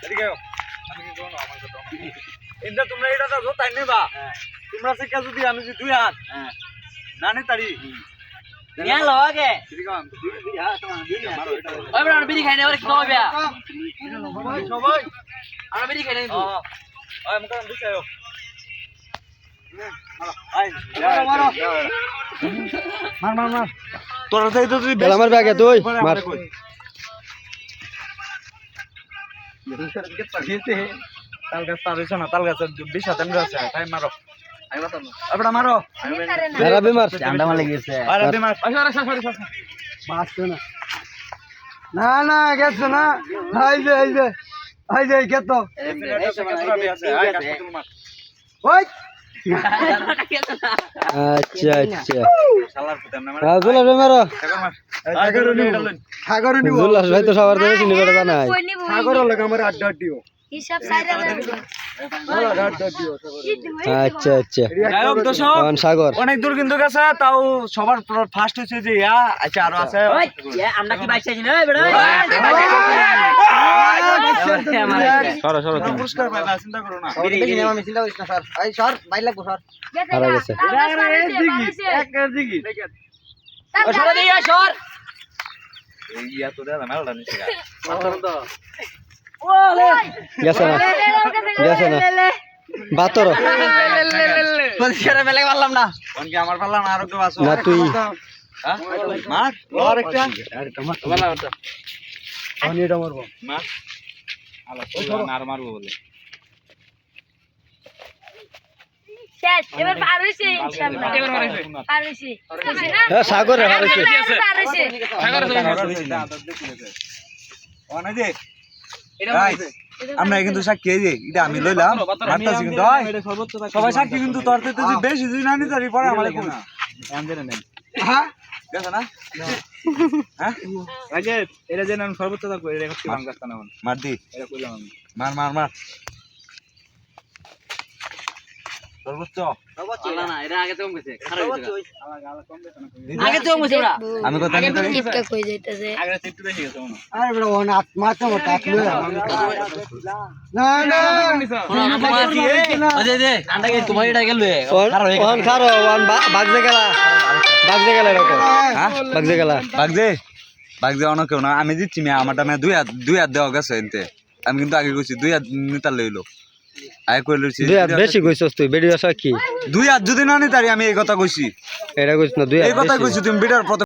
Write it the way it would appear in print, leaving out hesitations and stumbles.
এদিকে আমি কি জানো আমার কথা ইন্দা তোমরা এটা দাও তাই নেবা তোমরা শিক্ষা যদি আমি যদি দুই হাত নানি তাড়ি নিয়া লগে এদিকে আম ওই বড় বিড়ি খাই না ওরে কি হবে সবাই আমরা বিড়ি খাই না কিন্তু ওই মুখ দিছে আয় মার তোরা তো যদি আমার ব্যাগে তুই মার তাল গাছ তার হইছে না তাল গাছ 20 হাত এমন আছে তাই মারো এবড়া মারো মেরা বিমার ঠান্ডা মালে গেছে আরে বিমার সরি বাঁচছে না না না গেছে না আই যে গেত ওই আচ্ছা আচ্ছা শালার পুতে আমরা রাজুল মেরা সাগর জুলাস ভাই তো সবার দেবে চিনি বেটা জানাই সাগর লাগে আমার আড্ডা দিও হিসাব সাইরা আচ্ছা আচ্ছা গায়ক দর্শক কোন সাগর অনেক দূর কিন্তু গেছে তাও সবার ফার্স্ট হইছে যে ইয়া আচ্ছা আরো আছে ওই আমরা কি বাইছে না বেড়া সরো পুরস্কার পাইবা চিন্তা করো না বিড়ি আমি চিন্তা করিস না স্যার এই স্যার বাইর লাগবো স্যার হারা গেছে ও সরে দিয়ে সর ইয়া তো দাদা মেলটা নিছে গেছে না বাতর পরিষ্কার মেলে পারলাম না কোন কি আমার পারলাম না আর কেউ আছো না তুই হ্যাঁ মার আর একটা আমি এটা মারবো মার আলা আর মারবো বলে শেষ এবার পার হইছে ইনশাআল্লাহ এবার পার হইছে না হ্যাঁ সাগর হারাইছে পার হইছে অনেক আমরা কিন্তু সাক্ষী এই যে এটা আমি লইলাম মারতাছি কিন্তু সবাই সাক্ষী কিন্তু তোর তো তুই বেশি তুই না নিতে পারি পরে আমারে কোন আন্দরে নেন হ্যাঁ গেছ না হ্যাঁ আগে এটা যেন আমি সর্বোচ্চ তার কই রেখে দিলাম গাছটা না মার দি এটা কইলাম আমি মার সর্বোচ্চ না না এরা আগে তো কম গেছে খারাপ হইছে আগে তো কম গেছে ওরা আমি কথা নিতে টিপকা কই যাইতাছে আগে একটু বেশি গেছে মনে আরে বড় ওনা মাথা মোটা আটলো না না দে দে আন্ডা গে তোমার এটা গেল ওন খারো ওন বাগজে গেলা এরকম হ্যাঁ বাগজে অনেক কেউ না আমি দিচ্ছি মেয়ে আমারটা মেয়ে দুই হাত দেওয়া গেছে এনতে আমি কিন্তু আগে কইছি 2 হাত নিতার লইলো আয় কই লইছি দুই হাত বেশি কইছস তুই বেডি আসা কি 2 হাত যদি না নিতারি আমি এই কথা কইছি এটা কইছ না দুই হাত এই কথা বেশি। কইছি তুমি বিটার